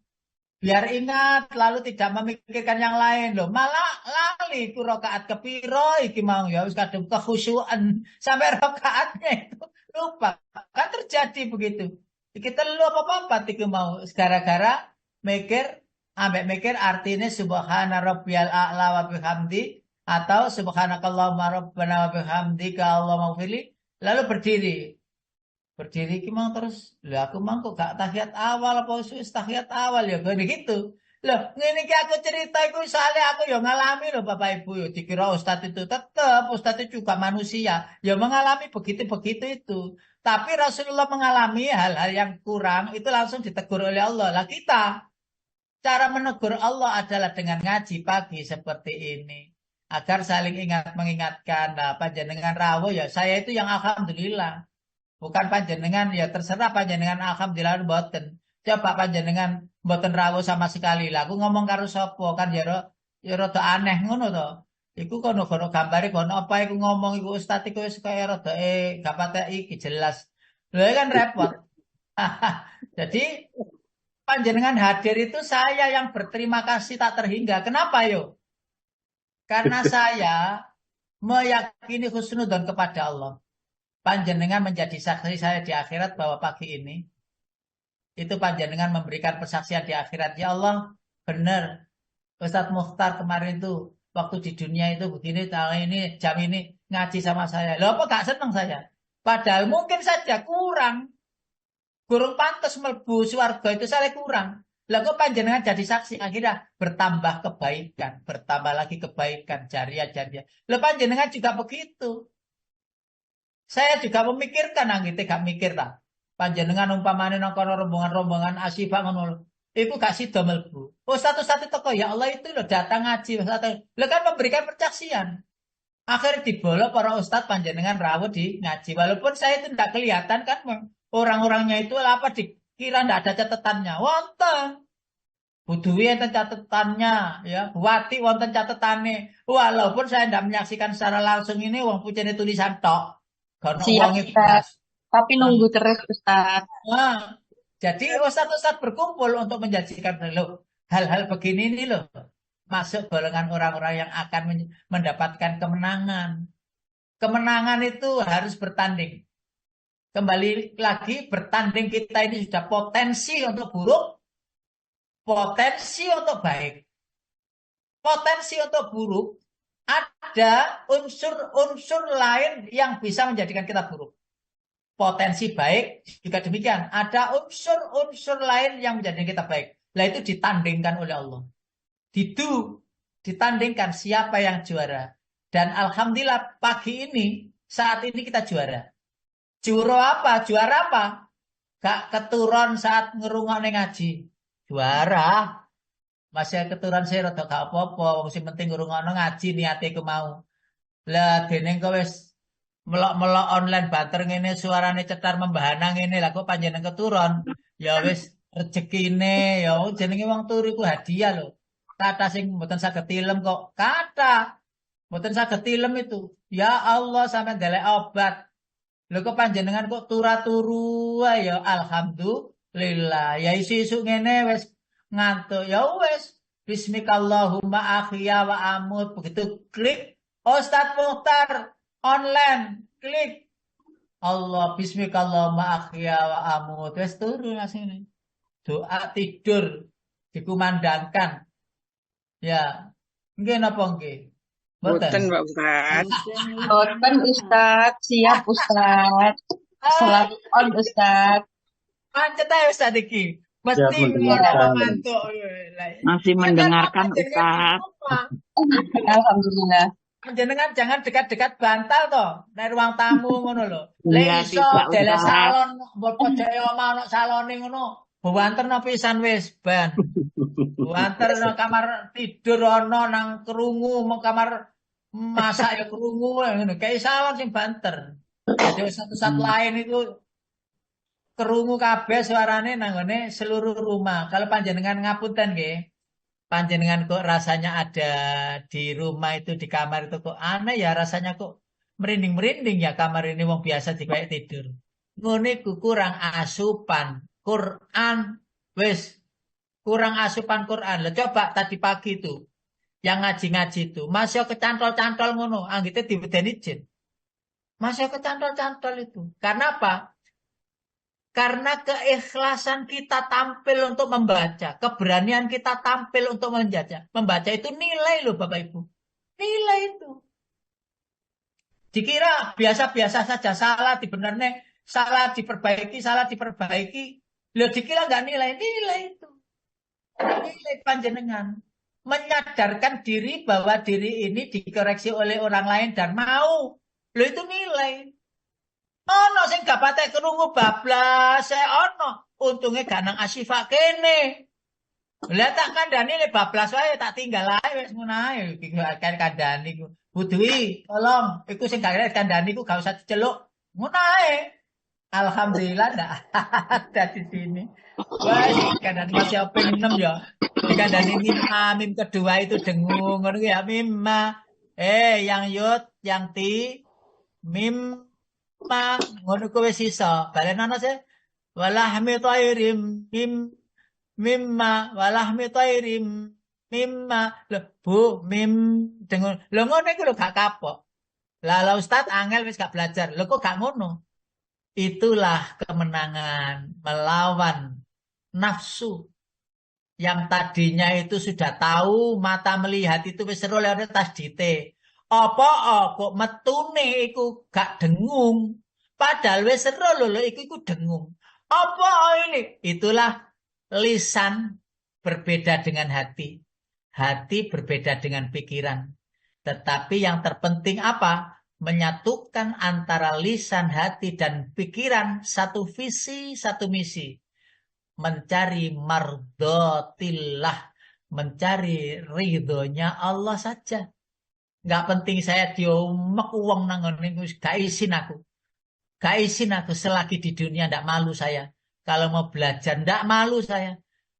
Biar ingat lalu tidak memikirkan yang lain loh. Malah lali ku rakaat kepiro iki mau ya wis kadung kekhusyuan sampai rakaatnya itu lupa. Kan terjadi begitu. Kita lu apa-apa iki mau gara-gara mikir artinya subhana rabbiyal a'la wa bihamdi atau subhanakallahumma rabbana wa bihamdika Allahumma fili lalu berdiri ki mang terus lah aku mang kok gak tahiyat awal apa wis tahiyat awal ya begitu loh ngene ki aku cerita iku soalnya aku ya ngalami loh Bapak Ibu ya dikira ustadz itu tetap ustadz itu juga manusia ya mengalami begitu-begitu itu tapi Rasulullah mengalami hal-hal yang kurang itu langsung ditegur oleh Allah lah kita cara menegur Allah adalah dengan ngaji pagi seperti ini agar saling ingat mengingatkan nah panjenengan rawuh ya saya itu yang alhamdulillah. Bukan panjenengan ya terserah panjenengan alhamdulillah mboten. Coba panjenengan mboten rawuh sama sekali. Lah aku ngomong karo sapa kan ya rada aneh ngono to. Iku kono gambare kono apa iku ngomong iku ustaz iku wis kaya rada gak patek iki jelas. Lha kan repot. Jadi panjenengan hadir itu saya yang berterima kasih tak terhingga. Kenapa yo? Karena saya meyakini husnudzon kepada Allah. Panjenengan menjadi saksi saya di akhirat bahwa pagi ini itu panjenengan memberikan persaksian di akhirat. Ya Allah, benar. Ustadz Mukhtar kemarin itu waktu di dunia itu begini, tahun ini, jam ini ngaji sama saya. Loh, apa gak seneng saya? Padahal mungkin saja kurang pantas mlebu swarga itu saya kurang. Lah kok panjenengan jadi saksi akhirnya bertambah kebaikan, bertambah lagi kebaikan, jariah. Lah panjenengan juga begitu. Saya juga memikirkan anggite gak mikir lah. Panjenengan umpamane nang kono rombongan-rombongan asyifa ngono. Iku gak sida mlebu. Oh satu-satu toko ya Allah itu loh datang ngaji. Lah kan memberikan persaksian. Akhirnya dibolok para ustadz panjenengan rawuh di ngaji. Walaupun saya itu tidak kelihatan kan orang-orangnya itu apa dikira tidak ada catatannya. Wonten. Buduwi enten catatannya, ya. Buwati wonten catatannya. Walaupun saya tidak menyaksikan secara langsung ini wong pucene tulisan tok. Karena Siap, uangnya Ustaz. beras. Tapi nunggu terus, Ustaz. Nah, jadi ustadz-ustadz berkumpul untuk menjanjikan loh, hal-hal begini ini loh. Masuk golongan orang-orang yang akan mendapatkan kemenangan. Kemenangan itu harus bertanding. Kembali lagi bertanding kita ini sudah potensi untuk buruk, potensi untuk baik. Potensi untuk buruk, ada unsur-unsur lain yang bisa menjadikan kita buruk. Potensi baik juga demikian. Ada unsur-unsur lain yang menjadikan kita baik. Nah itu ditandingkan oleh Allah. Ditandingkan siapa yang juara. Dan alhamdulillah pagi ini, saat ini kita juara. Juara apa? Gak keturun saat ngerungokne ngaji. Juara. Masih keturun saya rada gak apa-apa. Wong sing penting ngrungokno ngaji niate ku mau. Lah dene kok wis melok-melok online banter ngene suarane cetar membahana ngene lah kok panjenengan keturun. Ya wis rezekine ya jenenge wong turu iku hadiah lho. Kata sing mboten saged tilem kok. Kata mboten saged tilem itu. Ya Allah sampai ndelek obat. Lho kok panjenengan kok turu ya alhamdulillah. Ya isu-isu ngene wis ngantuk. Ya wis bismikallahumma ahya wa amut. Begitu klik Ustadz Mukhtar online klik Allah bismikallahumma ahya wa amut. Wis turu asine. Doa tidur dikumandangkan. Ya, nggih napa nggih? Boten, Pak Ustaz. Boten, Ustaz. Siap, Ustaz. Selamat on, Ustaz. Pancet ae Ustaz iki. Mesti mendengarkan. mantuk. Masih mendengarkan, Ustaz. Alhamdulillah. Panjenengan jangan dekat-dekat bantal toh. Nek ruang tamu ngono lho. Iya, Lek iso tidak, dele Ustaz. salon mbok pojeke omah ono salone ngono. Buanterno pisan wis ban. Buanterno kamar tidur ono nang krungu mau kamar masak ya krungu ngono. Kayak salon sing banter. Jadi satu-satu lain itu krungu kabeh suarane nang ngene seluruh rumah. Kalau panjenengan ngapunten nggih. Panjenengan kok rasanya ada di rumah itu di kamar itu kok aneh ya rasanya kok merinding-merinding ya kamar ini wong biasa dipakai tidur. Ngene ku kurang asupan Quran wis kurang asupan Quran. Lah coba tadi pagi itu yang ngaji-ngaji itu masih kecantol-cantol ngono anggite diwedeni jin. Masih kecantol-cantol itu. Karena apa? Karena keikhlasan kita tampil untuk membaca, keberanian kita tampil untuk membaca. Membaca itu nilai loh Bapak Ibu. Nilai itu. Dikira biasa-biasa saja salah dibenarnya, salah diperbaiki. Loh dikira nggak nilai itu. Nilai panjenengan. Menyadarkan diri bahwa diri ini dikoreksi oleh orang lain dan mau. Loh itu nilai. Ono sing gak patek krungu bablas, ono. Untungnya gak nang asyifa kene. Lah tak kandhani le bablas wae tak tinggal ae wis ngono ae. Iki kandhani ku. Budui, tolong iku sing gak kandhani ku gak usah diceluk. Ngono ae. Alhamdulillah ndak ada di sini. Wah, kandhani masih open 6 ya. Kandhani mim kedua itu dengung ngono ya mimma. Yang yud, yang ti, mim ma ngono kuwi sisa balenono se walahmi thairim mimma walahmi thairim mimma lho bu mim dengung lho ngono iku lho gak kapok Lah Ustadz angel wis gak belajar. Lho kok gak ngono? Itulah kemenangan melawan nafsu yang tadinya itu sudah tahu mata melihat itu wis seru lewat tasdite. Apa kok metune iku gak dengung. Padahal wis seru lho iku dengung. Apa ini? Itulah lisan berbeda dengan hati. Hati berbeda dengan pikiran. Tetapi yang terpenting apa? Menyatukan antara lisan, hati, dan pikiran satu visi, satu misi. Mencari mardotillah, mencari ridhonya Allah saja. Nggak penting saya diomek uang nangon gak izin aku. Gak izin aku selagi di dunia ndak malu saya. Kalau mau belajar ndak malu saya.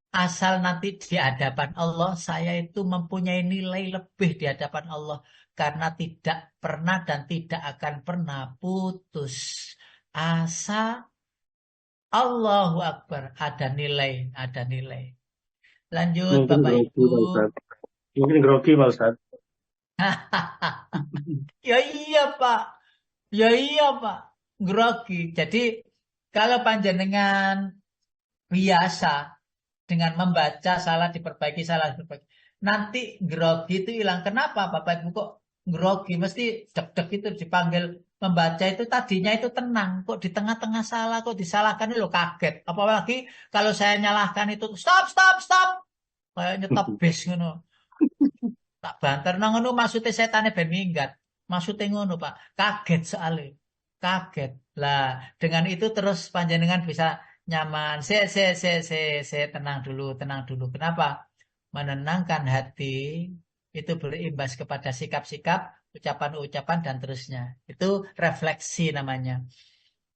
Asal nanti di hadapan Allah saya itu mempunyai nilai lebih di hadapan Allah. Karena tidak pernah dan tidak akan pernah putus asa. Allahu Akbar. Ada nilai, ada nilai. Lanjut Mungkin Bapak grogi, Ibu. Pak Ustadz. Mungkin grogi, Pak Ustadz. Ya iya Pak. Ya iya Pak. Grogi. Jadi kalau panjenengan biasa dengan membaca salah diperbaiki, salah diperbaiki. Nanti grogi itu hilang. Kenapa Bapak Ibu kok grogi? Mesti deg-deg itu dipanggil membaca itu tadinya itu tenang. Kok di tengah-tengah salah, kok disalahkan lo kaget. Apalagi kalau saya nyalahkan itu stop. Kayak nyetop bis ngono. Tak banter nang ngono maksudnya setane ben minggat. Maksudnya ngono Pak. Kaget soalnya. Kaget. Lah, dengan itu terus panjenengan bisa nyaman. Saya tenang dulu. Kenapa? Menenangkan hati itu berimbas kepada sikap-sikap, ucapan-ucapan dan terusnya. Itu refleksi namanya.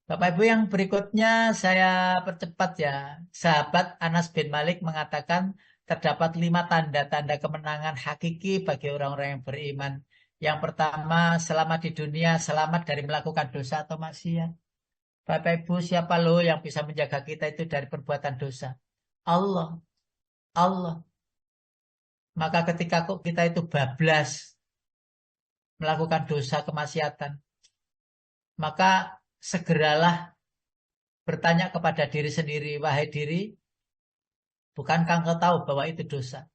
Bapak Ibu yang berikutnya saya percepat ya. Sahabat Anas bin Malik mengatakan terdapat 5 tanda-tanda kemenangan hakiki bagi orang-orang yang beriman. Yang pertama, selamat di dunia, selamat dari melakukan dosa atau maksiat. Bapak Ibu, siapa loh yang bisa menjaga kita itu dari perbuatan dosa? Allah. Maka ketika kita itu bablas melakukan dosa kemaksiatan, maka segeralah bertanya kepada diri sendiri, wahai diri, bukankah engkau tahu bahwa itu dosa?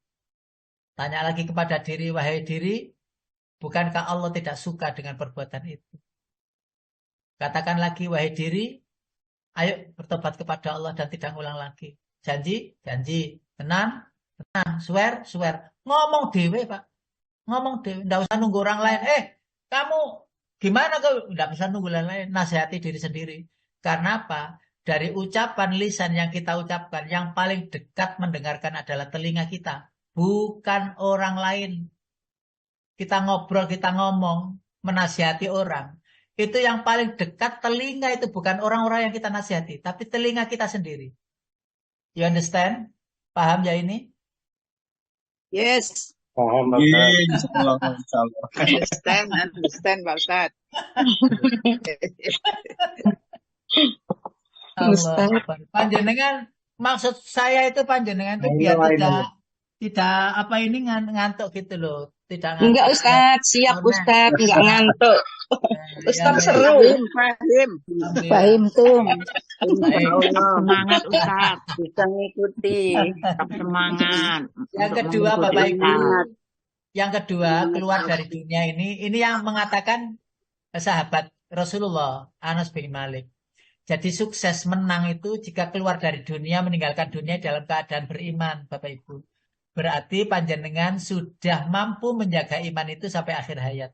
Tanya lagi kepada diri, wahai diri, bukankah Allah tidak suka dengan perbuatan itu? Katakan lagi, wahai diri, ayo bertobat kepada Allah dan tidak ngulang lagi. Janji, tenang, swear. Ngomong dewe Pak. Ngomong dewe, enggak usah nunggu orang lain. Kamu gimana kau? Enggak bisa nunggu orang lain, nasihati diri sendiri. Karena apa? Dari ucapan lisan yang kita ucapkan, yang paling dekat mendengarkan adalah telinga kita. Bukan orang lain. Kita ngobrol, kita ngomong, menasihati orang. Itu yang paling dekat telinga itu bukan orang-orang yang kita nasihati. Tapi telinga kita sendiri. You understand? Paham ya ini? Yes. Paham, Pak Ustadz. Understand, Pak Ustadz. Allah. Panjenengan, maksud saya itu panjenengan itu biar tidak apa ini ngantuk gitu loh. Tidak ngantuk. Enggak Ustadz, siap Ustadz, enggak ngantuk. Ustadz seru. Fahim tuh. Baik. Semangat Ustadz. Bisa ngikuti. Tetap semangat. Yang kedua Bapak Ibu, yang kedua keluar dari dunia ini yang mengatakan sahabat Rasulullah Anas bin Malik. Jadi sukses menang itu jika keluar dari dunia, meninggalkan dunia dalam keadaan beriman Bapak Ibu. Berarti panjenengan sudah mampu menjaga iman itu sampai akhir hayat.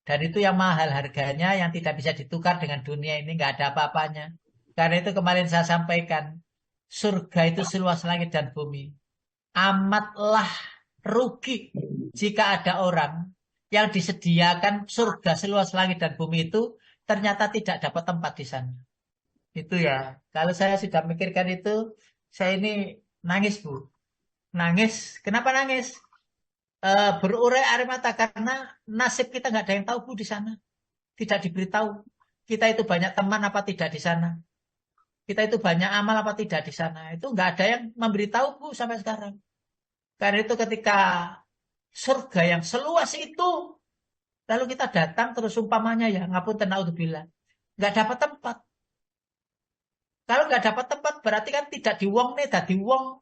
Dan itu yang mahal harganya, yang tidak bisa ditukar dengan dunia ini, nggak ada apa-apanya. Karena itu kemarin saya sampaikan, surga itu seluas langit dan bumi. Amatlah rugi jika ada orang yang disediakan surga seluas langit dan bumi itu ternyata tidak dapat tempat di sana. Itu ya. Kalau saya sudah mikirkan itu, saya ini nangis Bu. Nangis. Kenapa nangis? Berurai air mata karena nasib kita nggak ada yang tahu Bu di sana. Tidak diberitahu. Kita itu banyak teman apa tidak di sana. Kita itu banyak amal apa tidak di sana. Itu nggak ada yang memberitahu Bu sampai sekarang. Karena itu ketika surga yang seluas itu Lalu kita datang terus umpamanya ya, ngapunten naudzubillah, nggak dapat tempat. Kalau nggak dapat tempat berarti kan tidak diwong nih, tadi wong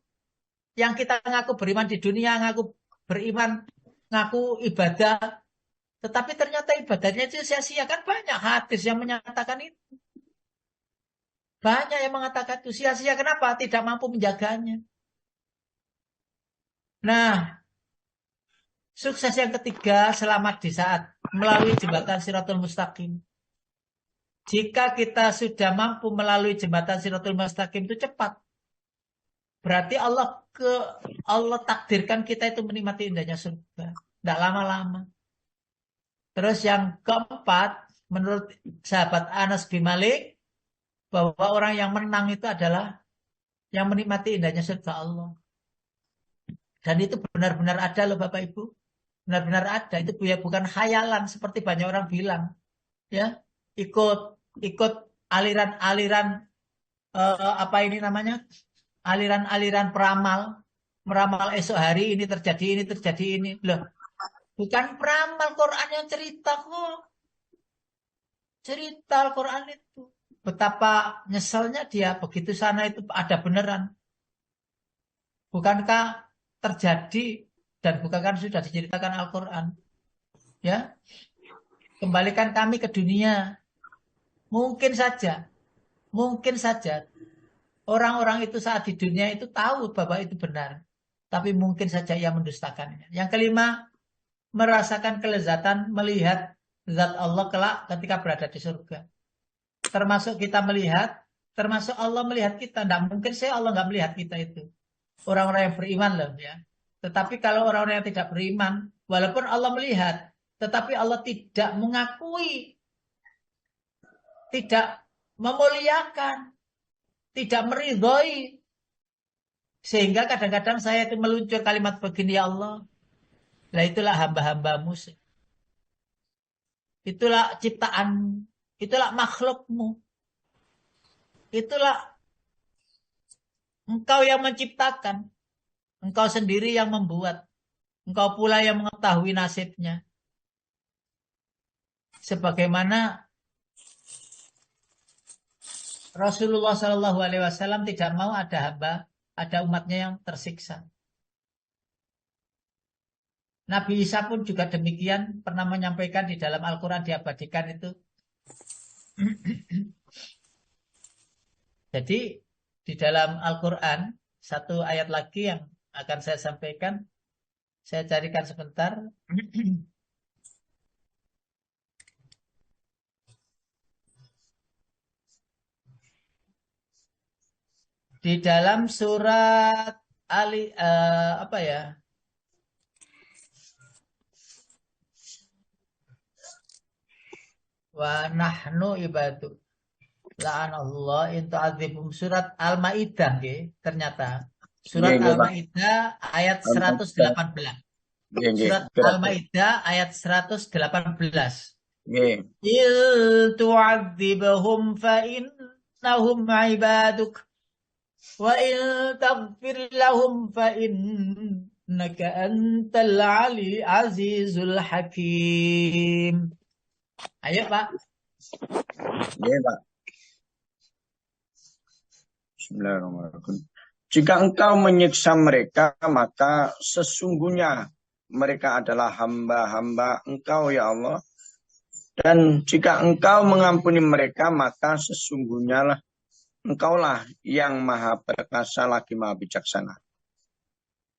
yang kita ngaku beriman di dunia, ngaku beriman, ngaku ibadah, tetapi ternyata ibadahnya itu sia-sia. Kan banyak hadis yang menyatakan itu. Banyak yang mengatakan itu sia-sia. Kenapa? Tidak mampu menjaganya. Nah, sukses yang ketiga, selamat di saat melalui jembatan Shirathul Mustaqim. Jika kita sudah mampu melalui jembatan Shirathul Mustaqim itu cepat. Berarti Allah takdirkan kita itu menikmati indahnya surga. Tidak lama-lama. Terus yang keempat, menurut sahabat Anas bin Malik, bahwa orang yang menang itu adalah yang menikmati indahnya surga Allah. Dan itu benar-benar ada loh Bapak Ibu. Benar-benar ada. Itu bukan khayalan seperti banyak orang bilang. Ya, ikut aliran-aliran apa ini namanya? Aliran-aliran meramal esok hari ini terjadi ini. Loh, bukan peramal, Quran yang cerita kok. Cerita Al-Quran itu. Betapa nyeselnya dia begitu sana itu ada beneran. Bukankah terjadi dan bukankah sudah diceritakan Al-Quran? Ya, kembalikan kami ke dunia. Mungkin saja orang-orang itu saat di dunia itu tahu bahwa itu benar. Tapi mungkin saja ia mendustakannya. Yang kelima, merasakan kelezatan melihat zat Allah kelak ketika berada di surga. Termasuk kita melihat, termasuk Allah melihat kita. Tidak mungkin Allah nggak melihat kita itu. Orang-orang yang beriman loh ya. Tetapi kalau orang-orang yang tidak beriman, walaupun Allah melihat, tetapi Allah tidak mengakui, tidak memuliakan, tidak meridhoi. Sehingga kadang-kadang saya itu meluncur kalimat begini, ya Allah, lah itulah hamba-hambamu. Itulah ciptaan, itulah makhlukmu. Itulah engkau yang menciptakan. Engkau sendiri yang membuat. Engkau pula yang mengetahui nasibnya. Sebagaimana Rasulullah SAW tidak mau ada umatnya yang tersiksa. Nabi Isa pun juga demikian, pernah menyampaikan di dalam Al-Quran diabadikan itu. Jadi di dalam Al-Quran satu ayat lagi yang akan saya sampaikan, saya carikan sebentar. Di dalam surat Ali apa ya? Wa nahnu ibadu la'anallah in tu'adzibum, surat Al-Maidah ternyata. Surat Al-Maidah ayat 118. Surat Al-Maidah ayat 118. Il tu'adzibhum fa innahum ibaduk wa in taghfir lahum fa innaka antal ali azizul hakim. Ayo Pak. Ya Pak. Bismillahirrahmanirrahim. Jika engkau menyiksa mereka, maka sesungguhnya mereka adalah hamba-hamba engkau ya Allah. Dan jika engkau mengampuni mereka, maka sesungguhnya lah engkaulah yang maha perkasa lagi maha bijaksana.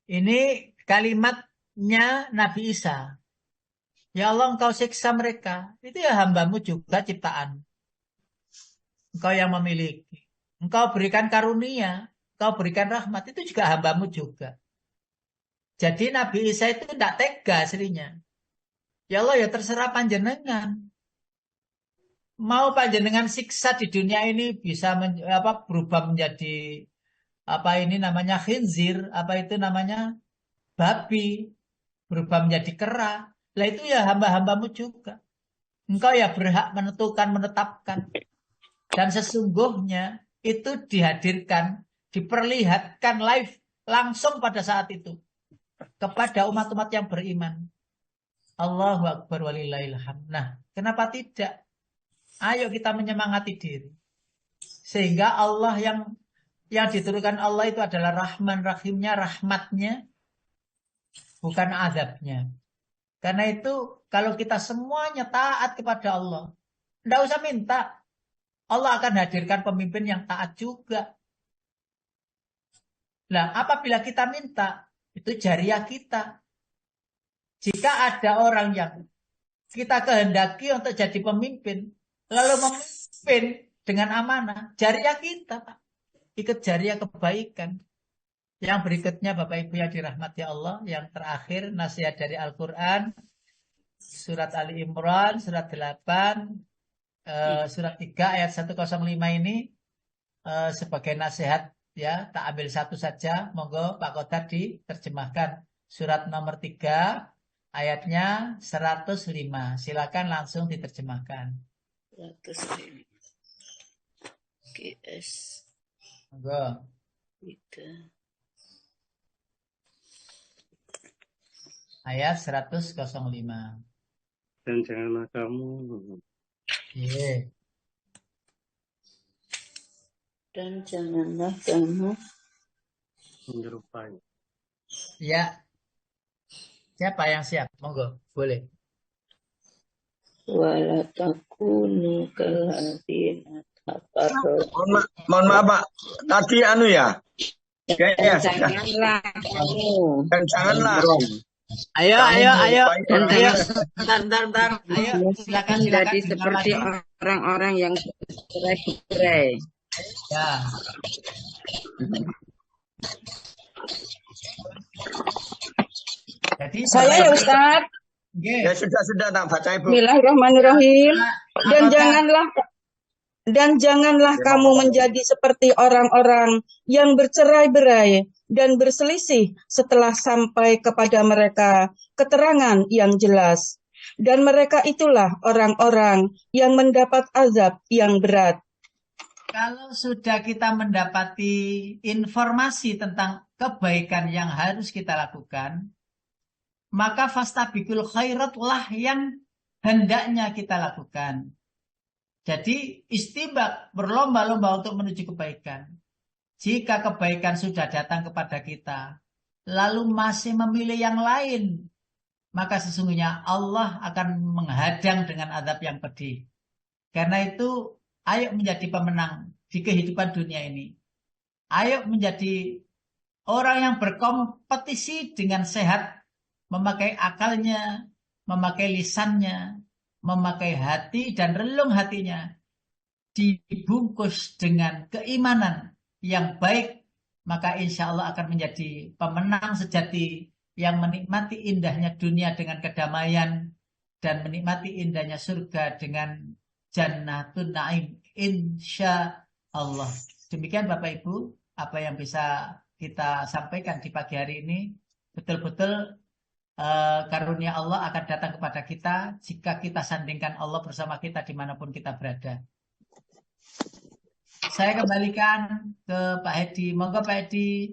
Ini kalimatnya Nabi Isa. Ya Allah, engkau siksa mereka. Itu ya hambamu juga ciptaan. Engkau yang memiliki. Engkau berikan karunia. Engkau berikan rahmat. Itu juga hambamu juga. Jadi Nabi Isa itu tidak tega aslinya. Ya Allah, ya terserah panjenengan. Mau panjenengan siksa di dunia ini bisa berubah menjadi apa ini namanya khinzir. Apa itu namanya babi. Berubah menjadi kera. Lah itu ya hamba-hambamu juga. Engkau ya berhak menetapkan. Dan sesungguhnya itu dihadirkan, diperlihatkan live langsung pada saat itu kepada umat-umat yang beriman. Allahu Akbar walillahil hamd. Nah, kenapa tidak? Ayo kita menyemangati diri. Sehingga Allah yang diturunkan Allah itu adalah Rahman Rahimnya, rahmatnya, bukan azabnya. Karena itu kalau kita semuanya taat kepada Allah, tidak usah minta. Allah akan hadirkan pemimpin yang taat juga. Nah, apabila kita minta, itu jariah kita. Jika ada orang yang kita kehendaki untuk jadi pemimpin, lalu memimpin dengan amanah, jariah kita, Pak. Ikut jariah kebaikan. Yang berikutnya, Bapak Ibu yang dirahmati Allah, yang terakhir, nasihat dari Al-Quran, surat Ali Imran, surat 8, surat 3, ayat 105 ini, sebagai nasihat, ya, tak ambil satu saja, monggo Pak Kodar diterjemahkan. Surat nomor 3, ayatnya 105. Silakan langsung diterjemahkan. 105. GS. Monggo. 3. Ayat 105. Dan janganlah kamu Iya. Dan janganlah kamu menyerupai. Ya. Siapa yang siap? Monggo, boleh. wala takunu kalladina kafaru. Mohon maaf Pak, tadi ya, kayaknya Dan janganlah kamu. dan janganlah Ayo. Dan Ayo. jangan Bentar. Ayo, silakan. menjadi seperti orang-orang yang bercerai-berai. Ya. Jadi Saya ya Ustaz. ya sudah tak baca Ibu. Bismillahirrahmanirrahim. Apakah- Dan janganlah kamu menjadi seperti orang-orang yang bercerai-berai dan berselisih setelah sampai kepada mereka keterangan yang jelas. Dan mereka itulah orang-orang yang mendapat azab yang berat. Kalau sudah kita mendapati informasi tentang kebaikan yang harus kita lakukan, maka fastabiqul khairat lah yang hendaknya kita lakukan. Jadi istibaq, berlomba-lomba untuk menuju kebaikan. Jika kebaikan sudah datang kepada kita, lalu masih memilih yang lain, maka sesungguhnya Allah akan menghadang dengan azab yang pedih. Karena itu, ayo menjadi pemenang di kehidupan dunia ini. Ayo menjadi orang yang berkompetisi dengan sehat, memakai akalnya, memakai lisannya, memakai hati dan relung hatinya, dibungkus dengan keimanan yang baik, maka insya Allah akan menjadi pemenang sejati yang menikmati indahnya dunia dengan kedamaian dan menikmati indahnya surga dengan Jannatun Naim, insya Allah. Demikian Bapak Ibu, apa yang bisa kita sampaikan di pagi hari ini. Betul-betul karunia Allah akan datang kepada kita jika kita sandingkan Allah bersama kita dimanapun kita berada. Saya kembalikan ke Pak Hedi. Monggo Pak Hedi.